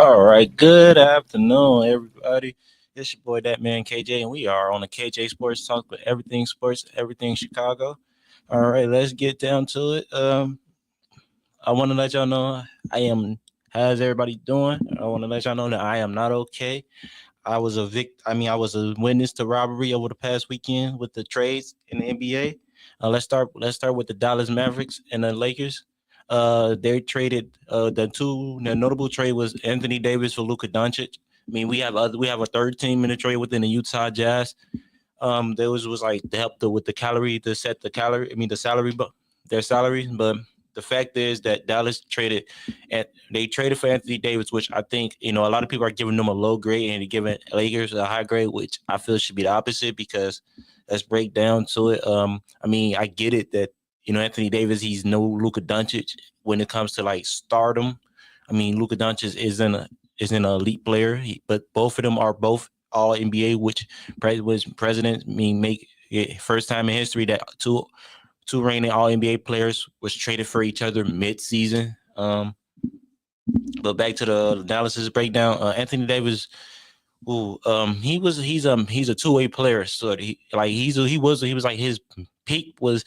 All right, good afternoon, everybody. It's your boy, that man KJ, and we are on the KJ Sports Talk with everything sports, everything Chicago. All right, let's get down to it. I want to let y'all know I am. How's everybody doing? I want to let y'all know that I am not okay. I was a witness to robbery over the past weekend with the trades in the NBA. Let's start with the Dallas Mavericks and the Lakers. They traded the notable trade was Anthony Davis for Luka Doncic. I mean, we have a third team in the trade within the Utah Jazz. There was like to help with the calorie to set the calorie. I mean the salary, but their salaries. But the fact is that Dallas traded, and they traded for Anthony Davis, which I think a lot of people are giving them a low grade and giving Lakers a high grade, which I feel should be the opposite because let's break down to it. I mean I get it that Anthony Davis he's no Luka Doncic when it comes to like stardom. I mean Luka Doncic isn't an elite player, but both of them are both all NBA, which was president. I mean, make it first time in history that two reigning All NBA players was traded for each other mid season. But back to the Dallas's breakdown. Anthony Davis, he's a two-way player. So he was like his peak was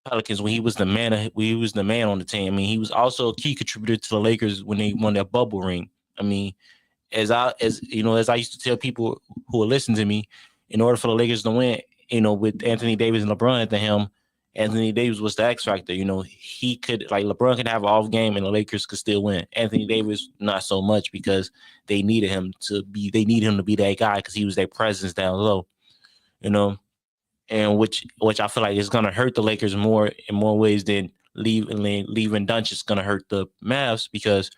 Pelicans when he was the man on the team. I mean, he was also a key contributor to the Lakers when they won that bubble ring. I mean, as I used to tell people who would listen to me, in order for the Lakers to win, with Anthony Davis and LeBron at the helm, Anthony Davis was the X factor. He could like LeBron could have an off game and the Lakers could still win. Anthony Davis not so much because they need him to be that guy because he was their presence down low. You know, and which I feel like is gonna hurt the Lakers more in more ways than leaving Doncic is gonna hurt the Mavs because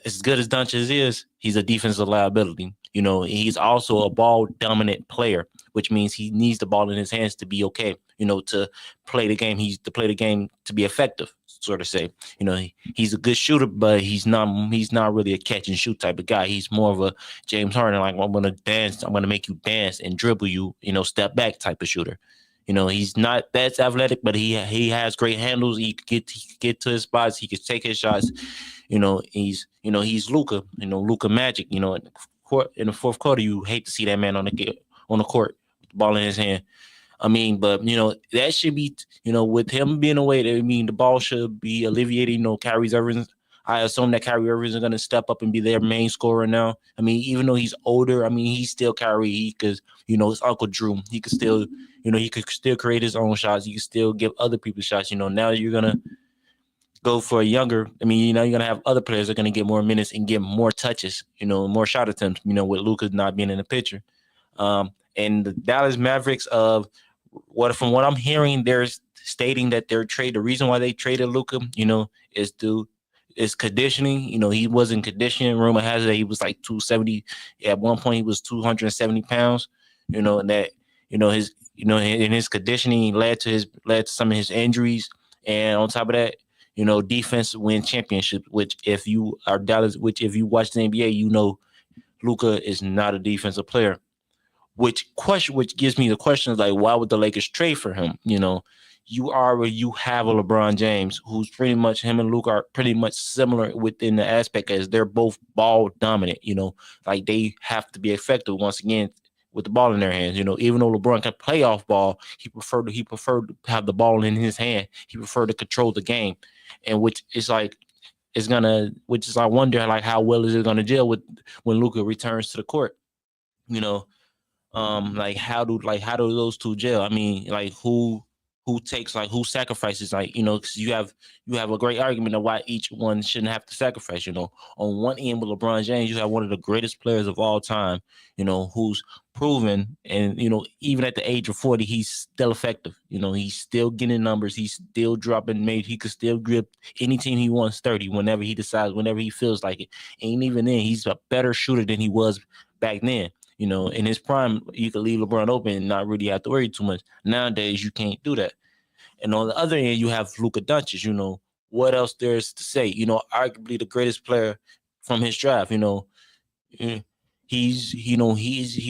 as good as Doncic is, he's a defensive liability. He's also a ball dominant player, which means he needs the ball in his hands to be okay. To play the game, he's to play the game to be effective. Sort of say, he's a good shooter, but he's not really a catch and shoot type of guy. He's more of a James Harden, like I'm gonna make you dance and dribble you, step back type of shooter. He's not that athletic, but he has great handles. He could get to his spots. He could take his shots. He's Luka. Luka Magic. In the fourth quarter, you hate to see that man on the court, with the ball in his hand. I mean, but that should be with him being away. I mean, the ball should be alleviated. Kyrie Irving. I assume that Kyrie Irving is going to step up and be their main scorer now. I mean, even though he's older, I mean, he's still Kyrie. Because his uncle Drew. He could still create his own shots. He could still give other people shots. Now you're gonna go for a younger. I mean, you're gonna have other players that are gonna get more minutes and get more touches. More shot attempts. With Luka not being in the picture. And the Dallas Mavericks from what I'm hearing, they're stating that the reason why they traded Luka, is conditioning. He wasn't conditioning. Rumor has it he was like 270. At one point, he was 270 pounds. And that his in his conditioning led to some of his injuries. And on top of that, defense win championship. Which if you watch the NBA, Luka is not a defensive player. Which gives me the question is like, why would the Lakers trade for him? You have a LeBron James who's pretty much him and Luka are pretty much similar within the aspect as they're both ball dominant. Like they have to be effective once again with the ball in their hands. Even though LeBron can play off ball, he preferred to have the ball in his hand. He preferred to control the game, and which is like I wonder like how well is it gonna deal with when Luka returns to the court. You know, like how do those two gel? I mean, like who sacrifices, like, 'cause you have a great argument of why each one shouldn't have to sacrifice. On one end with LeBron James, you have one of the greatest players of all time, who's proven, and even at the age of 40 he's still effective. He's still getting numbers, he's still dropping made, he could still grip any team he wants 30 whenever he decides, whenever he feels like it. And even then he's a better shooter than he was back then. In his prime, you could leave LeBron open and not really have to worry too much. Nowadays, you can't do that. And on the other end, you have Luka Doncic. What else there is to say? Arguably the greatest player from his draft. Eh, he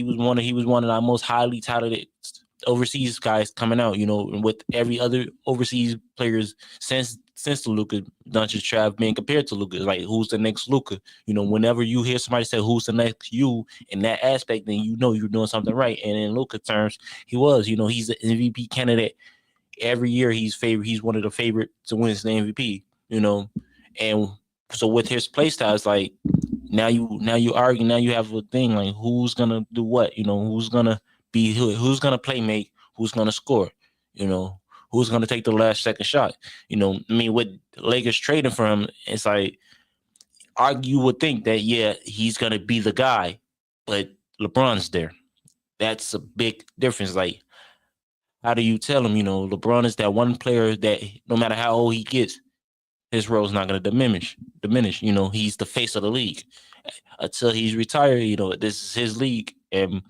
was one of our most highly touted overseas guys coming out, and with every other overseas players since the Luka Doncic trap being compared to Luka, like who's the next Luka? Whenever you hear somebody say who's the next you in that aspect, then you're doing something right. And in Luka terms, he was, he's an MVP candidate every year. He's one of the favorite to win the MVP, and so with his play style, it's like now you argue, now you have a thing like who's gonna do what, who's gonna play make, who's gonna score, who's gonna take the last second shot. With Lakers trading for him, it's like you would think that he's gonna be the guy, but LeBron's there. That's a big difference. Like, how do you tell him? LeBron is that one player that no matter how old he gets, his role is not going to diminish. He's the face of the league until he's retired. This is his league, and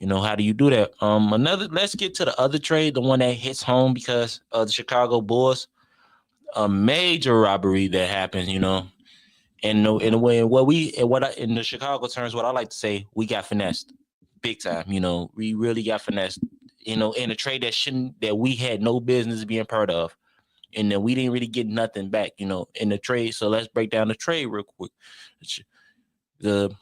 how do you do that? Let's get to the other trade, the one that hits home because of the Chicago Bulls. A major robbery that happened. In a way, in the Chicago terms, what I like to say, we got finessed big time. We really got finessed. In a trade that we had no business being part of. And then we didn't really get nothing back, in the trade. So let's break down the trade real quick. The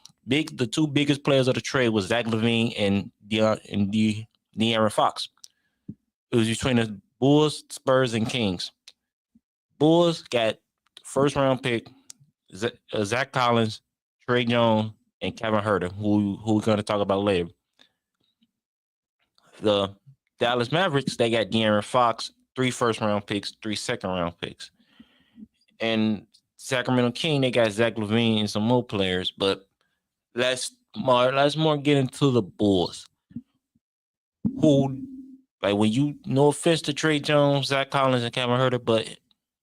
two biggest players of the trade was Zach LaVine and De'Aaron Fox. It was between the Bulls, Spurs, and Kings. Bulls got first round pick Zach Collins, Trey Jones, and Kevin Huerter, who we're going to talk about later. The Dallas Mavericks, they got De'Aaron Fox, 3 first-round picks, 3 second-round picks. And Sacramento King, they got Zach LaVine and some more players. But let's more get into the Bulls. Who, like, no offense to Trey Jones, Zach Collins, and Kevin Huerter, but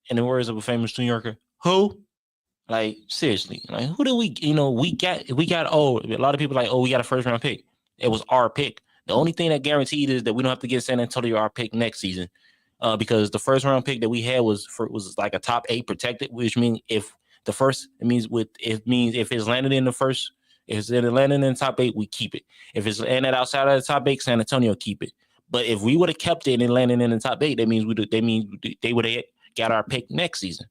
in the words of a famous New Yorker, who? Like, seriously, like, who do we got? A lot of people like, we got a first-round pick. It was our pick. The only thing that guaranteed is that we don't have to get San Antonio our pick next season. Because the first round pick that we had was like a top 8 protected, which means if it's landed in the first, if it's landed in the top 8, we keep it. If it's landed outside of the top 8, San Antonio keep it. But if we would have kept it and landed in the top 8, that means they would have got our pick next season.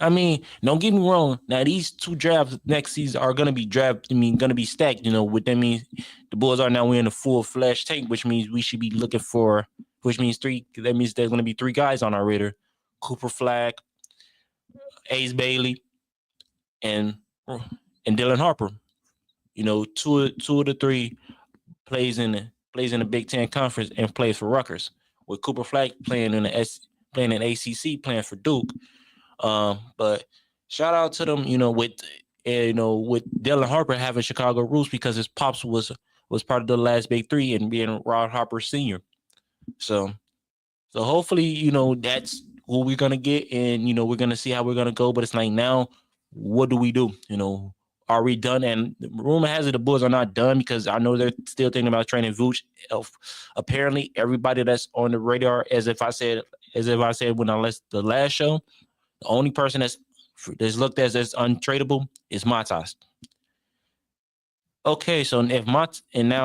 I mean, don't get me wrong. Now these 2 drafts next season are gonna be stacked. What that means, the Bulls are now in a full-fledged tank, which means we should be looking for. Which means 3. That means there's going to be 3 guys on our radar: Cooper Flag, Ace Bailey, and Dylan Harper. 2 of the 3 plays in the Big Ten Conference and plays for Rutgers. With Cooper Flag playing in ACC, playing for Duke. But shout out to them. With Dylan Harper having Chicago roots because his pops was part of the last Big 3 and being Rod Harper Sr. So hopefully, that's who we're going to get, and, we're going to see how we're going to go. But it's like, now, what do we do? Are we done? And the rumor has it the Bulls are not done because I know they're still thinking about trading Vooch. Apparently, everybody that's on the radar, as if I said when I left the last show, the only person that's looked at as untradeable is Matas. Okay, so now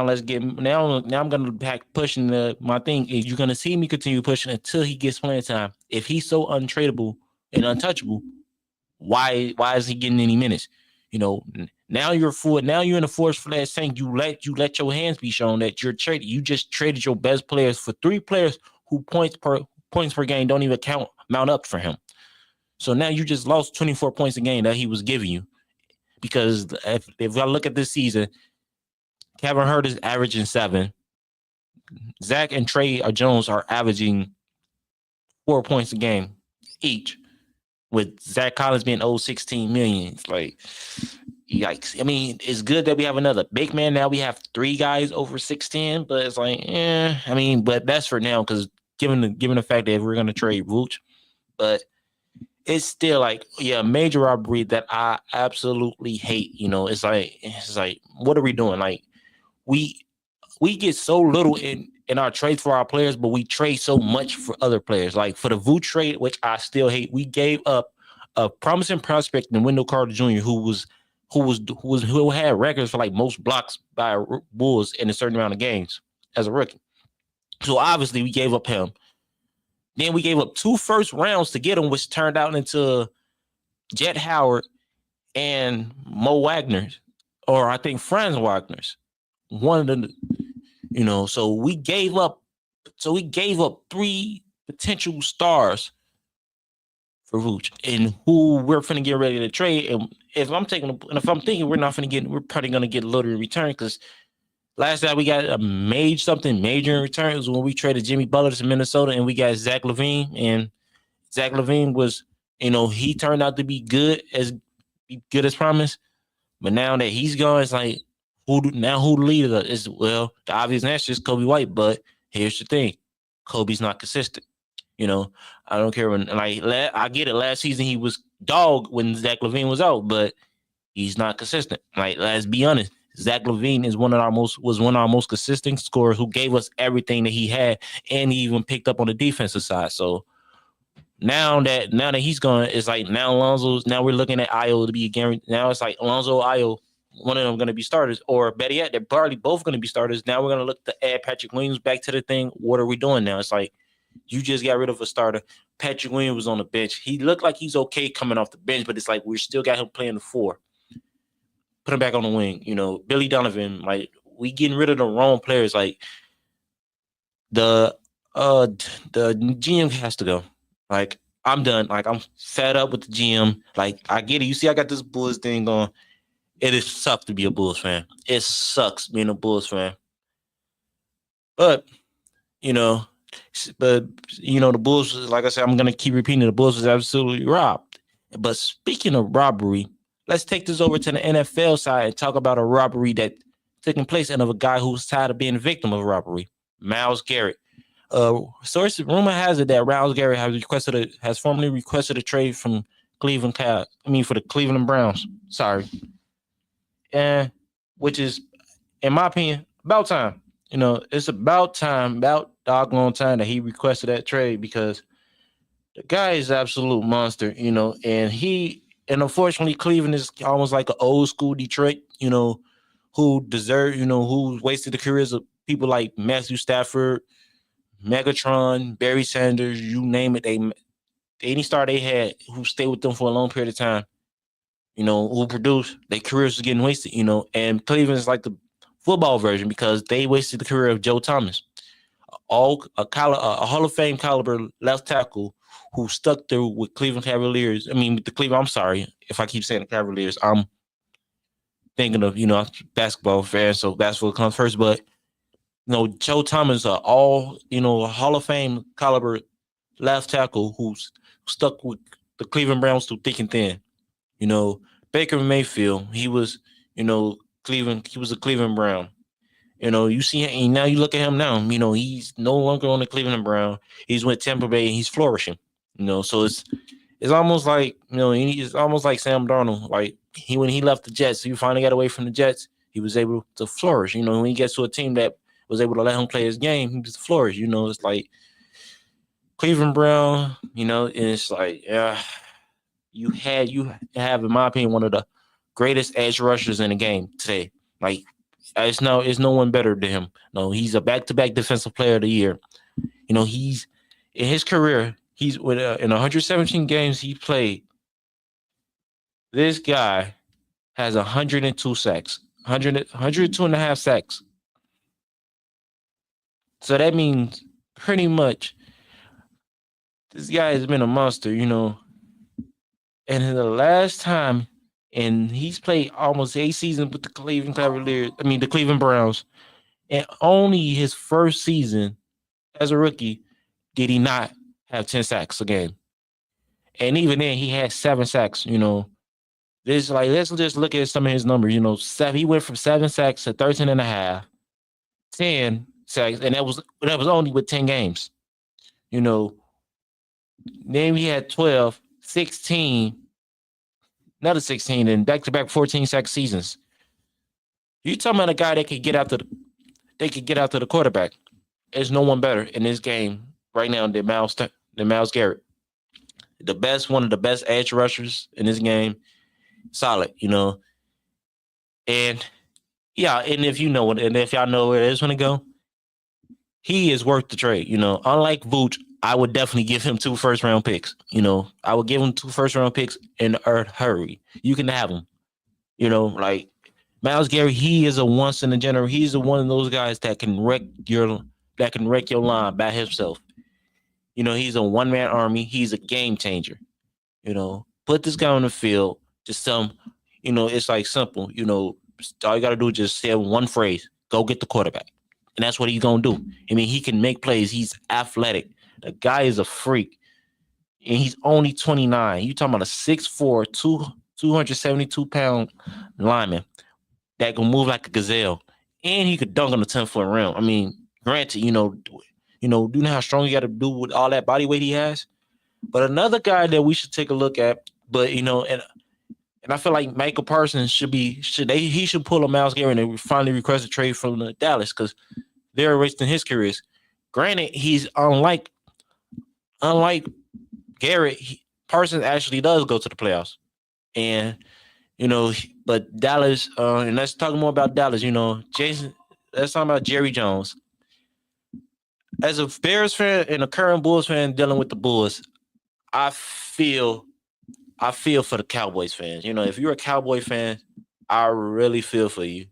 I'm gonna back pushing my thing. You're gonna see me continue pushing until he gets playing time. If he's so untradeable and untouchable, why is he getting any minutes? Now you're full. Now you're in a force-fledged tank. You let your hands be shown that you're traded. You just traded your best players for 3 players who points per game don't even mount up for him. So now you just lost 24 points a game that he was giving you. Because if I look at this season, Kevin Huerter is averaging 7. Zach and Trey Jones are averaging 4 points a game each, with Zach Collins being owed $16 million. It's like, yikes. I mean, it's good that we have another big man. Now we have 3 guys over 6'10", but it's like, I mean, but that's for now because given the fact that we're going to trade Vooch, but it's still like, major robbery that I absolutely hate. It's like, what are we doing? Like, we get so little in our trades for our players, but we trade so much for other players. Like for the Vooch trade, which I still hate, we gave up a promising prospect in Wendell Carter Jr. who had records for like most blocks by Bulls in a certain amount of games. as a rookie. So obviously we gave up him. Then we gave up 2 first rounds to get him, which turned out into Jet Howard and Mo Wagner's, or I think Franz Wagner's. One of the, so we gave up 3 potential stars for Vooch, and who we're finna get ready to trade. And if I'm thinking we're probably gonna get a little in return, because last time we got a major in return was when we traded Jimmy Butler to Minnesota, and we got Zach LaVine, and Zach LaVine was, he turned out to be good as promised. But now that he's gone, it's like, who the leader is? Well, the obvious answer is Kobe White, but here's the thing. Kobe's not consistent. I don't care when, I get it. Last season he was dog when Zach LaVine was out, but he's not consistent. Like, let's be honest. Zach LaVine was one of our most consistent scorers, who gave us everything that he had, and he even picked up on the defensive side. So now that he's gone, it's like now we're looking at Ayo to be a guarantee. Now it's like Alonzo, Ayo, one of them going to be starters, or better yet, they're probably both going to be starters. Now we're going to look to add Patrick Williams back to the thing. What are we doing now? It's like, you just got rid of a starter. Patrick Williams was on the bench. He looked like he's okay coming off the bench, but it's like we still got him playing the 4. Put him back on the wing. Billy Donovan, like, we getting rid of the wrong players. Like, the GM has to go. Like, I'm done. Like, I'm fed up with the GM. Like, I get it. You see, I got this Bulls thing going. It sucks to be a Bulls fan. It sucks being a Bulls fan. But, the Bulls, like I said, I'm going to keep repeating, the Bulls was absolutely robbed. But speaking of robbery, let's take this over to the NFL side and talk about a robbery that taking place and of a guy who's tired of being a victim of robbery, Myles Garrett. Rumor has it that Myles Garrett has formally requested a trade from for the Cleveland Browns. Sorry. And which is, in my opinion, about time. It's about doggone time that he requested that trade, because the guy is an absolute monster, and unfortunately Cleveland is almost like an old school Detroit, who wasted the careers of people like Matthew Stafford, Megatron, Barry Sanders, you name it. Any star they had who stayed with them for a long period of time, who produced, their careers was getting wasted, and Cleveland is like the football version, because they wasted the career of Joe Thomas, a Hall of Fame caliber left tackle who stuck through with Cleveland Cavaliers. I'm sorry if I keep saying the Cavaliers. I'm thinking of, basketball fans, so basketball comes first. But, Joe Thomas, a Hall of Fame caliber left tackle who's stuck with the Cleveland Browns through thick and thin. Baker Mayfield, he was, Cleveland, he was a Cleveland Brown. You see him, now you look at him now, he's no longer on the Cleveland Brown. He's with Tampa Bay and he's flourishing. So it's almost like, it's almost like Sam Darnold. Like, when he left the Jets, he finally got away from the Jets, he was able to flourish. When he gets to a team that was able to let him play his game, he was flourish. It's like Cleveland Brown, and it's like, you have, in my opinion, one of the greatest edge rushers in the game today. Like, it's no one better than him. No, he's a back-to-back defensive player of the year. He's in his career, he's with in 117 games he played. This guy has 102 sacks, 102 and a half sacks. So that means pretty much this guy has been a monster, And the last time, and he's played almost 8 seasons with the Cleveland the Cleveland Browns, and only his first season as a rookie did he not have 10 sacks a game. And even then, he had 7 sacks, Let's just look at some of his numbers, he went from 7 sacks to 13 and a half, 10 sacks, and that was only with 10 games. Then he had 12, 16, another 16, and back-to-back 14 sack seasons. You talking about a guy that could get after the quarterback. There's no one better in this game right now than Myles Garrett. One of the best edge rushers in this game. Solid, And yeah, and if y'all know where it is going to go, he is worth the trade. Unlike Vooch, I would definitely give him 2 first-round picks. I would give him 2 first-round picks in a hurry. You can have him. Like Myles Garrett, he is a once in a generation. He's one of those guys that can wreck your line by himself. He's a one-man army. He's a game changer. Put this guy on the field. Just tell him, it's like simple. All you got to do is just say one phrase: "Go get the quarterback," and that's what he's gonna do. I mean, he can make plays. He's athletic. The guy is a freak, and he's only 29. You talking about a 6'4", 272-pound lineman that can move like a gazelle, and he could dunk on the 10-foot rim. I mean, granted, do you know how strong you got to do with all that body weight he has? But another guy that we should take a look at, but and I feel like Michael Parsons he should pull a Myles Garrett and finally request a trade from the Dallas because they're wasting his careers. Granted, he's unlike Garrett. Parsons actually does go to the playoffs, and but Dallas. And let's talk more about Dallas. Jason. Let's talk about Jerry Jones. As a Bears fan and a current Bulls fan dealing with the Bulls, I feel for the Cowboys fans. If you're a Cowboy fan, I really feel for you.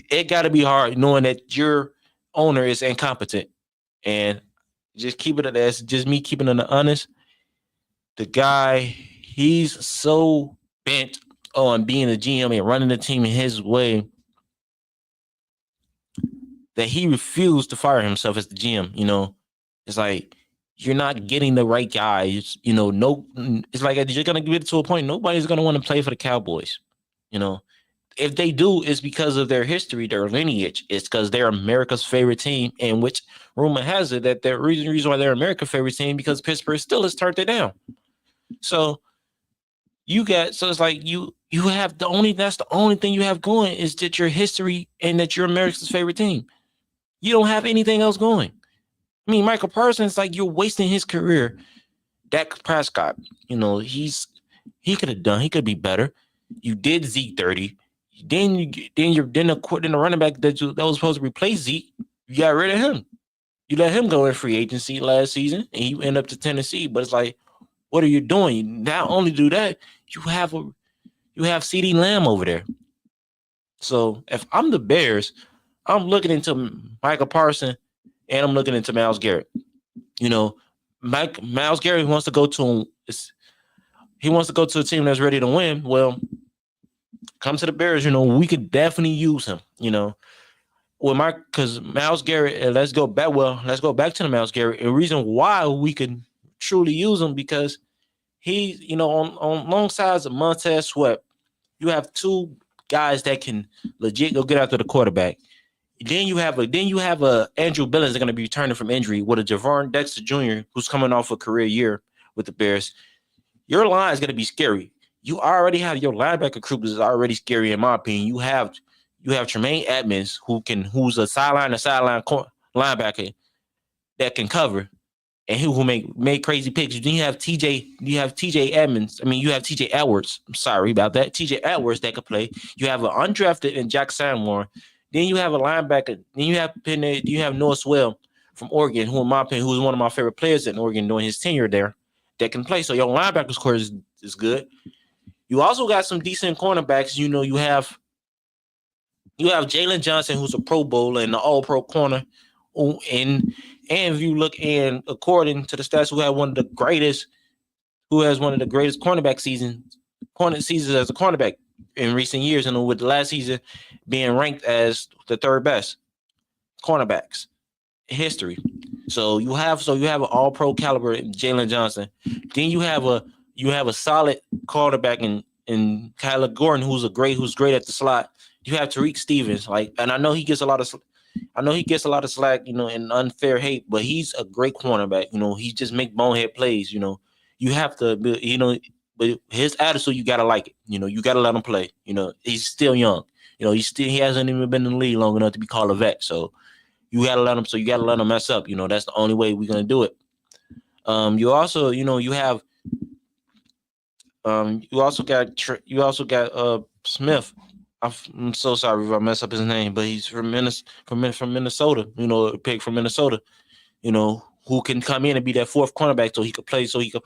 It got to be hard knowing that your owner is incompetent, and just keep it as just me keeping it honest. The guy, he's so bent on being a GM and running the team in his way that he refused to fire himself as the GM. It's like you're not getting the right guys. No, it's like you're gonna get to a point. Nobody's gonna want to play for the Cowboys. If they do, it's because of their history, their lineage. It's because they're America's favorite team, and which rumor has it that the reason why they're America's favorite team because Pittsburgh still has turned it down. So it's like you have that's the only thing you have going is that your history and that you're America's favorite team. You don't have anything else going. I mean, Michael Parsons, like you're wasting his career. Dak Prescott, he could be better. You did Zeke 30. Then the running back that was supposed to replace Zeke, you got rid of him. You let him go in free agency last season, and he ended up to Tennessee. But it's like, what are you doing? You not only do that, you have CeeDee Lamb over there. So if I'm the Bears, I'm looking into Michael Parsons and I'm looking into Myles Garrett. Myles Garrett wants to go to a team that's ready to win. Well, come to the Bears. We could definitely use him. Because Myles Garrett. Let's go back to the Myles Garrett. A reason why we could truly use him because he's on long sides of Montez Sweat. You have two guys that can legit go get after the quarterback. Then you have Andrew Billings that's going to be returning from injury with a Javon Dexter Jr. who's coming off a career year with the Bears. Your line is going to be scary. You already have your linebacker group is already scary in my opinion. You have Tremaine Edmonds who's a sideline linebacker that can cover and who make crazy picks. Then you have TJ Edmonds. I mean, you have TJ Edwards. I'm sorry about that. TJ Edwards that could play. You have an undrafted and Jack Sanborn. Then you have a linebacker. Then you have Noah Swell from Oregon, who in my opinion, who's one of my favorite players in Oregon during his tenure there, that can play. So your linebacker score is good. You also got some decent cornerbacks. You have Jalen Johnson, who's a Pro Bowler and an All-Pro corner. And if you look and according to the stats, who has one of the greatest cornerback seasons as a cornerback in recent years, and with the last season being ranked as the third best cornerbacks in history. So you have an all-pro caliber Jalen Johnson. Then you have a solid quarterback in Kyler Gordon, who's great at the slot. You have Tariq Stevens, and I know he gets a lot of slack, and unfair hate, but he's a great cornerback. He just make bonehead plays. You have to, but his attitude, you gotta like it. You gotta let him play. He's still young. He hasn't even been in the league long enough to be called a vet. So you gotta let him. So you gotta let him mess up. That's the only way we're gonna do it. You also got Smith. I'm so sorry if I mess up his name, but he's from Minnesota. A pick from Minnesota. Who can come in and be that fourth cornerback, so he could play. So he could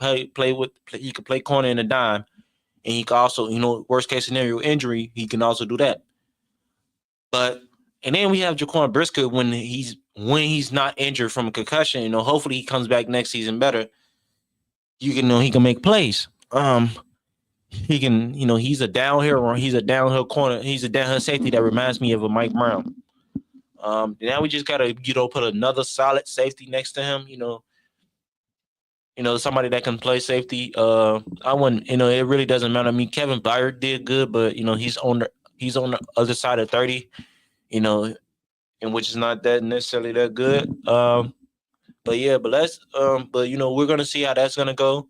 he could play corner in a dime, and he could also, worst case scenario injury, he can also do that. But and then we have Jaquan Brisker when he's not injured from a concussion. Hopefully he comes back next season better. You can know he can make plays. He can, he's a downhill corner. He's a downhill safety that reminds me of a Mike Brown. Now we just gotta, put another solid safety next to him. Somebody that can play safety. I wouldn't, it really doesn't matter. I mean, Kevin Byard did good, but he's on the other side of 30. And which is not that necessarily that good. But we're gonna see how that's gonna go.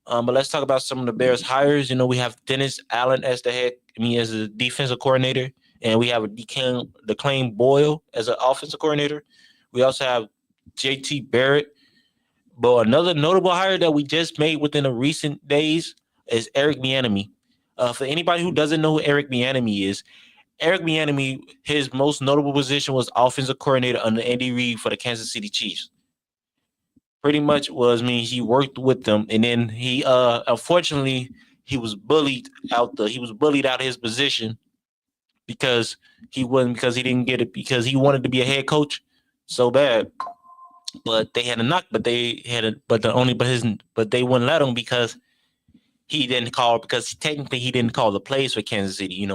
But let's talk about some of the Bears hires. We have Dennis Allen as as a defensive coordinator, and we have DeClain Boyle as an offensive coordinator. We also have JT Barrett. But another notable hire that we just made within the recent days is Eric Bieniemy. For anybody who doesn't know who Eric Bieniemy is, Eric Bieniemy, his most notable position was offensive coordinator under Andy Reid for the Kansas City Chiefs. Pretty much he worked with them, and then he unfortunately he was bullied out of his position because he didn't get it because he wanted to be a head coach so bad. But they had a knock, but they wouldn't let him because technically he didn't call the plays for Kansas City.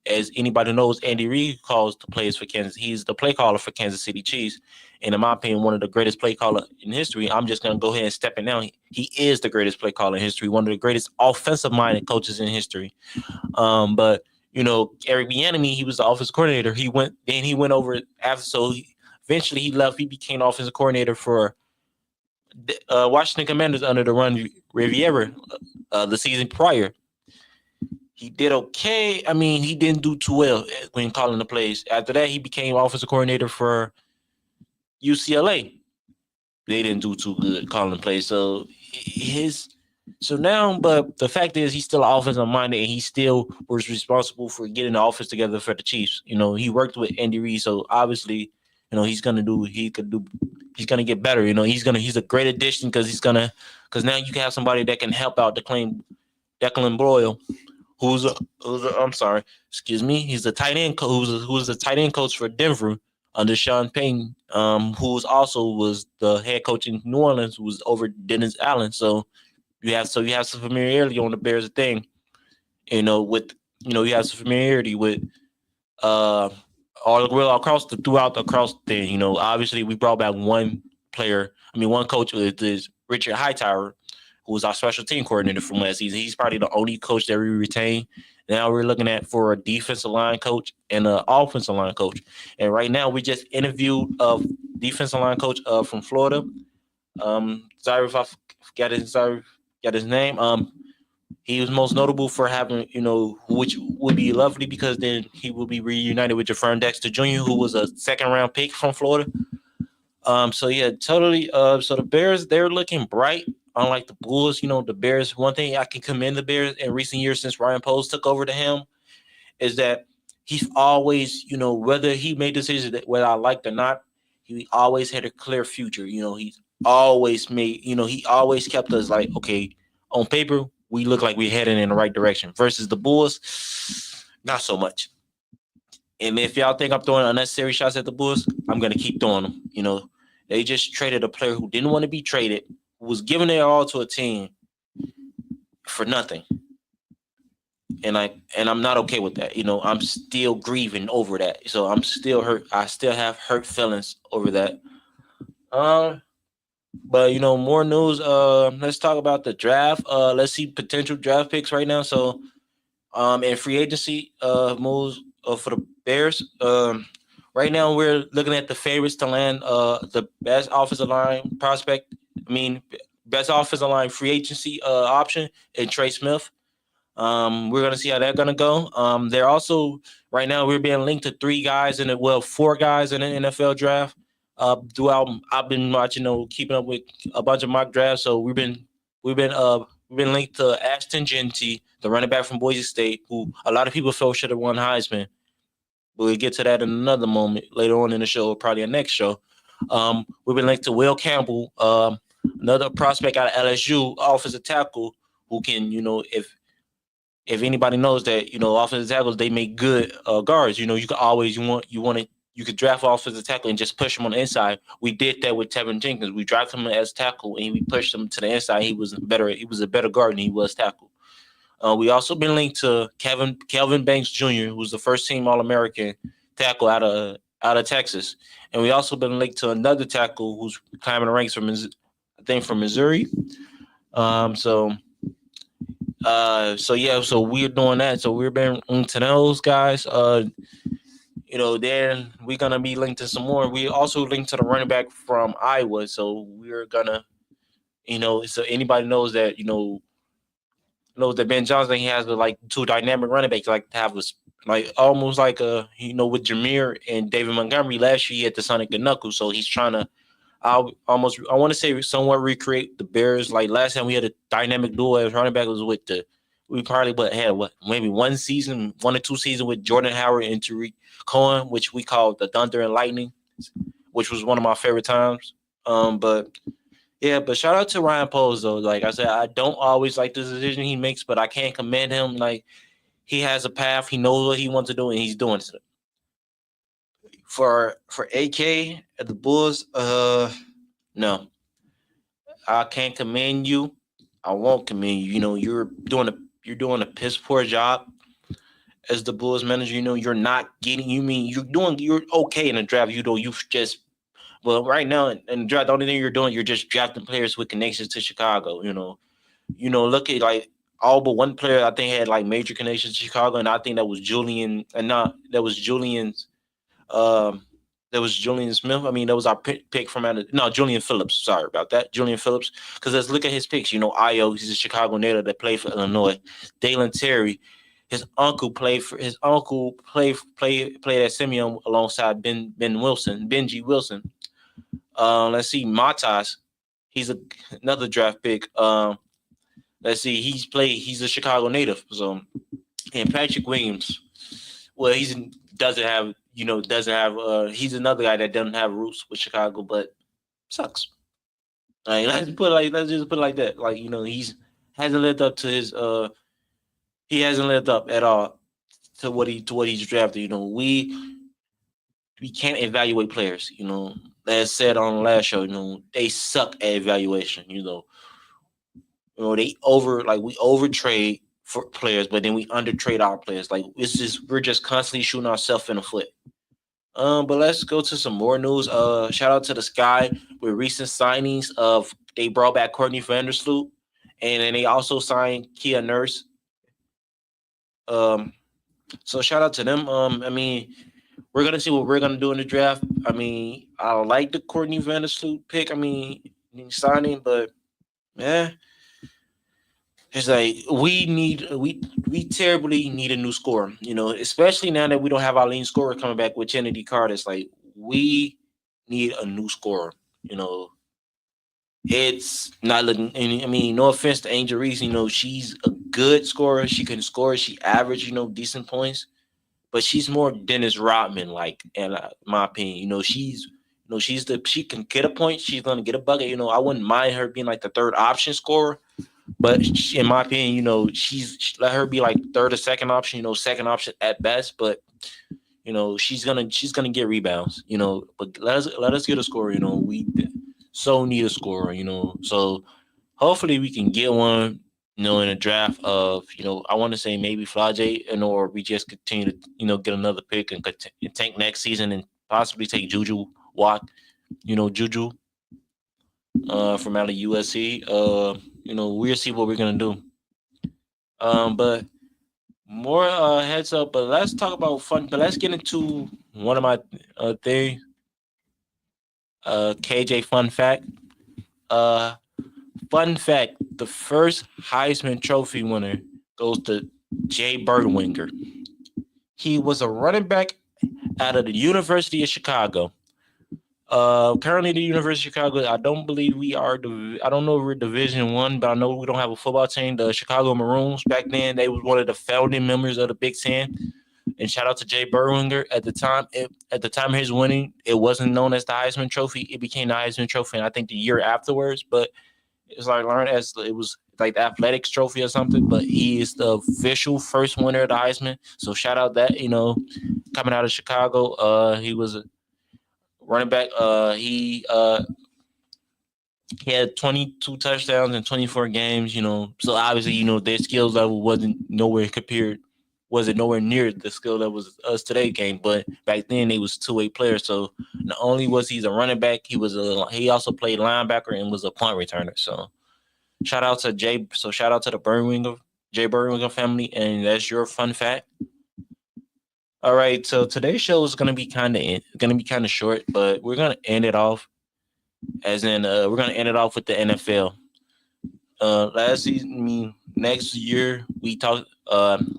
As anybody knows, Andy Reid calls the plays for Kansas. He's the play caller for Kansas City Chiefs, and in my opinion, one of the greatest play caller in history. I'm just gonna go ahead and step in now. He is the greatest play caller in history, one of the greatest offensive-minded coaches in history. But Eric Bieniemy, he was the offensive coordinator. He went over after, so eventually he left. He became offensive coordinator for Washington Commanders under the Ron Rivera the season prior. He did okay. I mean, he didn't do too well when calling the plays. After that, he became offensive coordinator for UCLA. They didn't do too good calling the plays. But the fact is, he's still offensive minded, and he still was responsible for getting the offense together for the Chiefs. He worked with Andy Reid, so obviously, he's gonna get better. He's a great addition because now you can have somebody that can help out Declan Boyle. He's the tight end who's the tight end coach for Denver under Sean Payton, who also was the head coach in New Orleans, who was over Dennis Allen. So you have some familiarity on the Bears thing, you have some familiarity with all across the thing. Obviously we brought back one coach is Richard Hightower, who was our special team coordinator from last season. He's probably the only coach that we retained. Now we're looking at for a defensive line coach and an offensive line coach. And right now we just interviewed a defensive line coach from Florida. Sorry if I forgot his name. He was most notable for having, which would be lovely because then he will be reunited with Jerfern Dexter Jr., who was a second-round pick from Florida. So yeah, totally. So the Bears, they're looking bright. Unlike the Bulls, the Bears, one thing I can commend the Bears in recent years since Ryan Poles took over to him is that he's always, whether he made decisions that whether I liked or not, he always had a clear future. He's always made, he always kept us like, okay, on paper, we look like we're heading in the right direction versus the Bulls, not so much. And if y'all think I'm throwing unnecessary shots at the Bulls, I'm going to keep throwing them. They just traded a player who didn't want to be traded, who was giving their all to a team for nothing. And I'm not okay with that. I'm still grieving over that. So I'm still hurt. I still have hurt feelings over that. But more news. Let's talk about the draft. Let's see potential draft picks right now. So and free agency moves for the Bears. Right now we're looking at the favorites to land the best offensive line prospect. Best offensive line free agency option in Trey Smith. We're gonna see how that's gonna go. They're also right now we're being linked to 4 guys in the NFL draft. I've been watching, keeping up with a bunch of mock drafts. So we've been We've been linked to Ashton Genty, the running back from Boise State, who a lot of people felt should have won Heisman. But we'll get to that in another moment later on in the show, or probably our next show. We've been linked to Will Campbell, another prospect out of LSU, offensive tackle, who can, if anybody knows that, offensive tackles, they make good guards. You can always you could draft offensive tackle and just push him on the inside. We did that with Tevin Jenkins. We drafted him as tackle and we pushed him to the inside. He was a better guard than he was tackle. We also been linked to Kelvin Banks Jr., who's the first team All-American tackle out of Texas, and we also been linked to another tackle who's climbing the ranks from Missouri. So we're doing that. So we're been linked to those guys. Then we're gonna be linked to some more. We also linked to the running back from Iowa. So we're gonna, so anybody knows that, knows that Ben Johnson, he has like two dynamic running backs, like to have almost like with Jameer and David Montgomery last year, he had the Sonic and Knuckles. So he's trying to, I want to say somewhat recreate the Bears. Like last time we had a dynamic duo as running back was with we probably had maybe 1 or 2 seasons with Jordan Howard and Tariq Cohen, which we called the Thunder and Lightning, which was one of my favorite times. But shout out to Ryan Poles though. Like I said, I don't always like the decision he makes, but I can't commend him. Like he has a path, he knows what he wants to do, and he's doing it. For AK at the Bulls, no, I can't commend you. I won't commend you. You're doing a piss poor job as the Bulls manager. You're not getting. You're okay in the draft. Well, right now in the draft, the only thing you're doing, you're just drafting players with connections to Chicago. Look at like all but one player I think had like major connections to Chicago, and I think that was Julian, and not that was Julian's. That was Julian Smith. I mean, that was our pick from Julian Phillips. Sorry about that, Julian Phillips. Because let's look at his picks. Io, he's a Chicago native that played for Illinois. Dalen Terry, his uncle played at Simeon alongside Benji Wilson. Let's see, Matas, he's another draft pick. Let's see, he's a Chicago native. So, and Patrick Williams, well, he's another guy that doesn't have roots with Chicago, but sucks. Like, let's just put it like that. Like, he's hasn't lived up to his he hasn't lived up at all to what he's drafted. We can't evaluate players, as said on the last show, they suck at evaluation, they we overtrade for players, but then we undertrade our players. Like we're just constantly shooting ourselves in the foot. But let's go to some more news. Shout out to the Sky with recent signings of they brought back Courtney Vandersloot, and then they also signed Kia Nurse. So shout out to them. We're gonna see what we're gonna do in the draft. I like the Courtney Vandersloot pick. Signing, but yeah. It's like we terribly need a new scorer, especially now that we don't have our leading scorer coming back with Kennedy Carter. It's like we need a new scorer. It's not looking. No offense to Angel Reese, she's a good scorer. She can score. She average, decent points, but she's more Dennis Rodman like, in my opinion. She can get a point. She's gonna get a bucket. I wouldn't mind her being like the third option scorer. But in my opinion, she's let her be like third or second option, second option at best. But she's gonna get rebounds, But let us get a scorer, We so need a scorer, So hopefully we can get one, in a draft of, I want to say maybe Flage, or we just continue to, get another pick and tank next season and possibly take Juju Watt, Juju from out of USC. We'll see what we're gonna do. But more heads up. But let's talk about fun. But let's get into one of my things. KJ fun fact. Fun fact: the first Heisman Trophy winner goes to Jay Birdwinger. He was a running back out of the University of Chicago. Currently the University of Chicago. I don't believe we are. I don't know if we're Division One, but I know we don't have a football team. The Chicago Maroons back then, they was one of the founding members of the Big Ten. And shout out to Jay Berwinger. At the time, at the time of his winning, it wasn't known as the Heisman Trophy. It became the Heisman Trophy, and I think the year afterwards. But it's like learned as it was like the athletics trophy or something. But he is the official first winner of the Heisman. So shout out that coming out of Chicago. He was a running back. He had 22 touchdowns in 24 games. So obviously their skills level wasn't nowhere near the skill that was us today game. But back then they was 2-way players. So not only was he a running back, he also played linebacker and was a punt returner. So shout out to Jay. So shout out to the Jay Berwinger family, and that's your fun fact. All right, so today's show is gonna be kind of short, but we're gonna end it off with the NFL. Last season, next year we talked.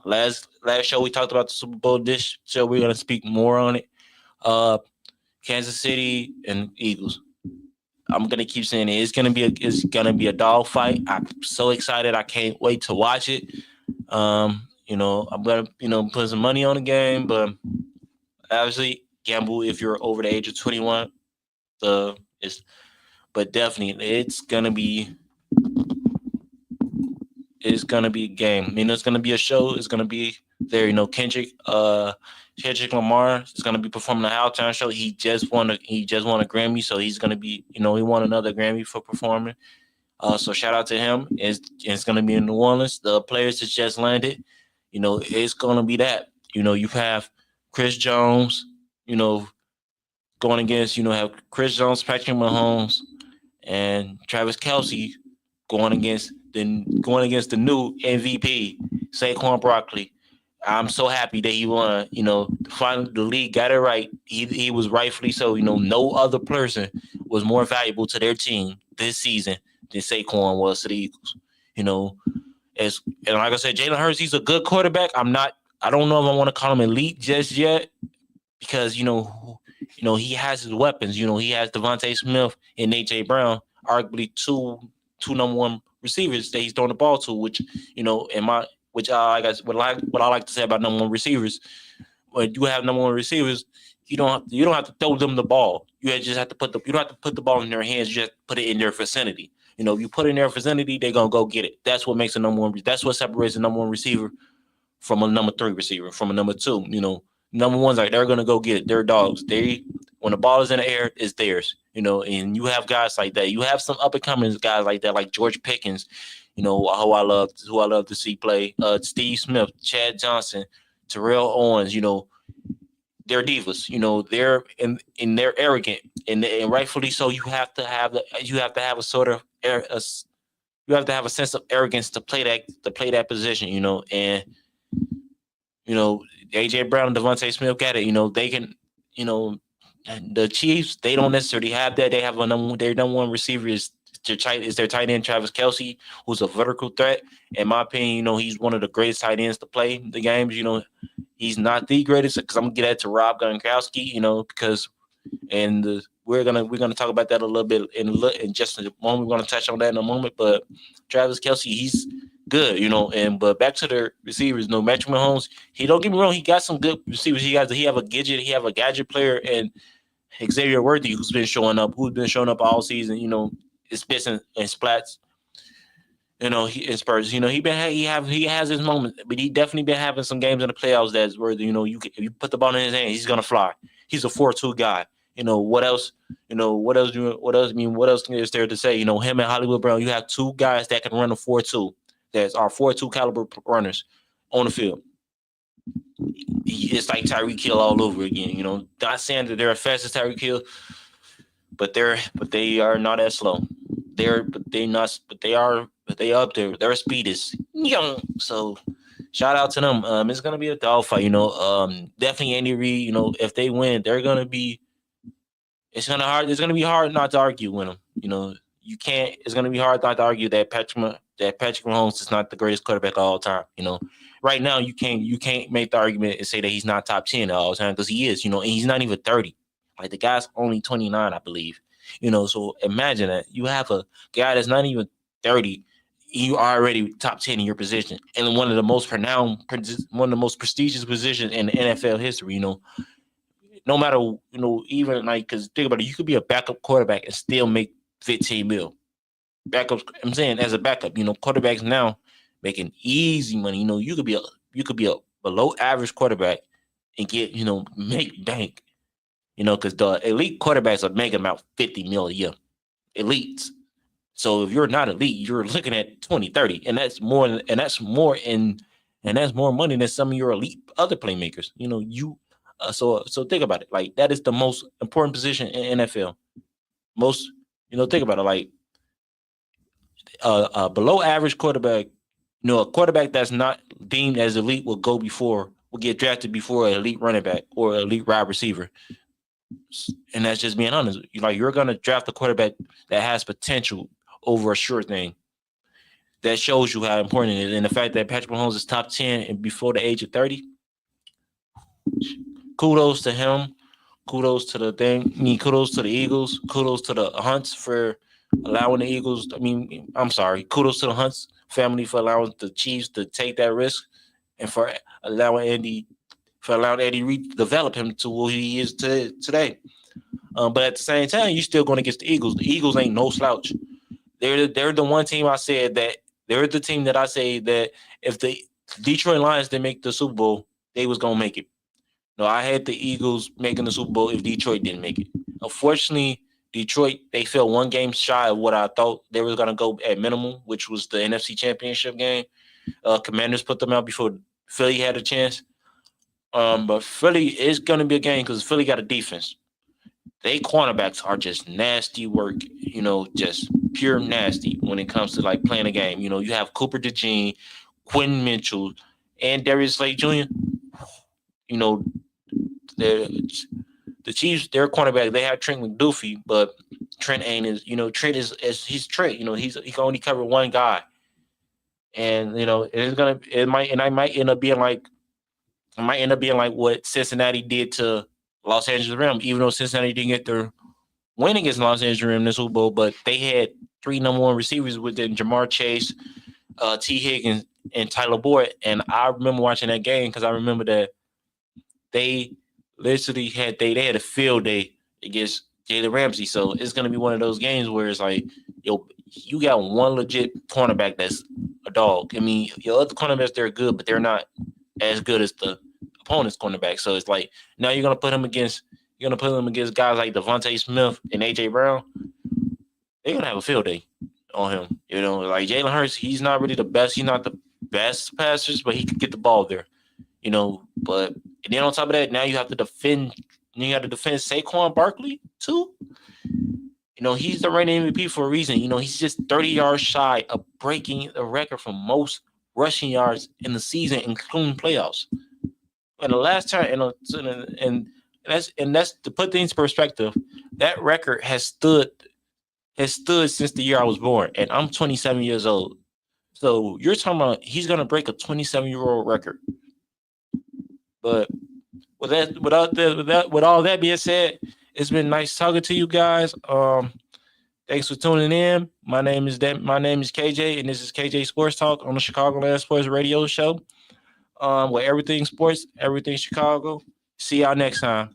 Last show we talked about the Super Bowl. This show we're gonna speak more on it. Kansas City and Eagles. I'm gonna keep saying it. It's gonna be a dog fight. I'm so excited. I can't wait to watch it. I'm gonna put some money on the game, but obviously gamble if you're over the age of 21. But definitely it's gonna be a game. It's gonna be a show. It's gonna be there. Kendrick Lamar is gonna be performing a halftime show. He just won a Grammy, so he's gonna be he won another Grammy for performing. So shout out to him. It's gonna be in New Orleans. The players that just landed. It's gonna be that. You have Chris Jones. Going against have Chris Jones, Patrick Mahomes, and Travis Kelce going against the new MVP, Saquon Barkley. I'm so happy that he won. Finally the league got it right. He was rightfully so. No other person was more valuable to their team this season than Saquon was to the Eagles. And like I said, Jalen Hurts, he's a good quarterback. I don't know if I want to call him elite just yet because he has his weapons. He has Devontae Smith and AJ Brown, arguably two number one receivers that he's throwing the ball to. Which I guess what I like to say about number one receivers, when you have number one receivers, you don't have to throw them the ball. You just have to you don't have to put the ball in their hands. You just put it in their vicinity. If you put it in their vicinity, they're gonna go get it. That's what makes a number one. That's what separates a number one receiver from a number three receiver, from a number two. Number one's like they're gonna go get it. They're dogs. When the ball is in the air, it's theirs. And you have guys like that. You have some up and coming guys like that, like George Pickens. Who I love to see play. Steve Smith, Chad Johnson, Terrell Owens. They're divas. They're and they're arrogant, and rightfully so. You have to have a sort of you have to have a sense of arrogance to play that position. And AJ Brown and Devontae Smith got it. They can. The Chiefs, they don't necessarily have that. They have their number one receiver is their tight end Travis Kelce, who's a vertical threat. In my opinion, he's one of the greatest tight ends to play the games. He's not the greatest because I'm gonna get that to Rob Gronkowski. Because we're gonna talk about that a little bit in just a moment. We're gonna touch on that in a moment. But Travis Kelce, he's good, but back to the receivers. Patrick Mahomes, don't get me wrong, he got some good receivers. He have a gadget player, and Xavier Worthy, who's been showing up all season. It spits and splats. He in Spurs. He has his moments, but he definitely been having some games in the playoffs that's worthy. If you put the ball in his hand, he's gonna fly. He's a 4-2 guy. What else? What else is there to say? Him and Hollywood Brown. You have two guys that can run a 4-2. That are 4-2 caliber runners on the field. It's like Tyreek Hill all over again. Not saying that they're as fast as Tyreek Hill, but they are not as slow. They up there. Their speed is young. So shout out to them. It's gonna be a dogfight. Definitely Andy Reid. If they win, they're gonna be. It's gonna be hard not to argue with them. You can't. It's gonna be hard not to argue that Patrick Mahomes is not the greatest quarterback of all time. Right now you can't make the argument and say that he's not top 10 all the time because he is. And he's not even 30. Like the guy's only 29, I believe. So imagine that you have a guy that's not even 30. You are already top 10 in your position, and one of the most prestigious positions in the NFL history. No matter even like because think about it, you could be a backup quarterback and still make 15 mil. Backups, I'm saying as a backup, quarterbacks now making easy money. You could be a below average quarterback and get make bank. Because the elite quarterbacks are making about 50 mil a year. Elites. So if you're not elite, you're looking at 20, 30, and that's more money than some of your elite other playmakers. So think about it. Like that is the most important position in NFL. Most, think about it. Like a below average quarterback, a quarterback that's not deemed as elite will get drafted before an elite running back or elite wide receiver. And that's just being honest. You're gonna draft a quarterback that has potential over a sure thing. That shows you how important it is. And the fact that Patrick Mahomes is top 10 and before the age of 30, kudos to him. Kudos to the thing. Kudos to the Eagles. Kudos to the Hunts for allowing the Eagles. Kudos to the Hunts family for allowing the Chiefs to take that risk and for allowing Andy Reid to develop him to who he is today. But at the same time, you're still going against the Eagles. The Eagles ain't no slouch. They're the one team I said that they're the team that I say that if the Detroit Lions didn't make the Super Bowl, they was going to make it. No, I had the Eagles making the Super Bowl if Detroit didn't make it. Unfortunately, Detroit, they fell one game shy of what I thought they were going to go at minimum, which was the NFC Championship game. Commanders put them out before Philly had a chance. But Philly is going to be a game because Philly got a defense. They cornerbacks are just nasty work, just pure nasty when it comes to like playing a game. You have Cooper DeJean, Quentin Mitchell, and Darius Slade Jr. The Chiefs, their cornerback, they have Trent McDuffie, but Trent ain't Trent is he's Trent. He can only cover one guy, and it might end up being like what Cincinnati did to Los Angeles Rams, even though Cincinnati didn't get their win against Los Angeles Rams in the Super Bowl, but they had 3 number 1 receivers within Jamar Chase, T. Higgins, and Tyler Boyd. And I remember watching that game because I remember that they literally had a field day against Jalen Ramsey. So it's gonna be one of those games where it's like, you got one legit cornerback that's a dog. I mean, your other cornerbacks, they're good, but they're not as good as the opponent's cornerback. So it's like now you're gonna put him against guys like Devontae Smith and AJ Brown. They're gonna have a field day on him. Like Jalen Hurts, he's not really the best. He's not the best passers, but he could get the ball there. But and then on top of that, now you have to defend. You got to defend Saquon Barkley too. He's the reigning MVP for a reason. He's just 30 yards shy of breaking the record for most rushing yards in the season, including playoffs. And the last time, and that's to put things in perspective. That record has stood since the year I was born, and I'm 27 years old. So you're talking about he's gonna break a 27-year-old record. But with all that being said, it's been nice talking to you guys. Thanks for tuning in. My name is KJ, and this is KJ Sports Talk on the Chicagoland Sports Radio Show. Where everything sports, everything Chicago. See y'all next time.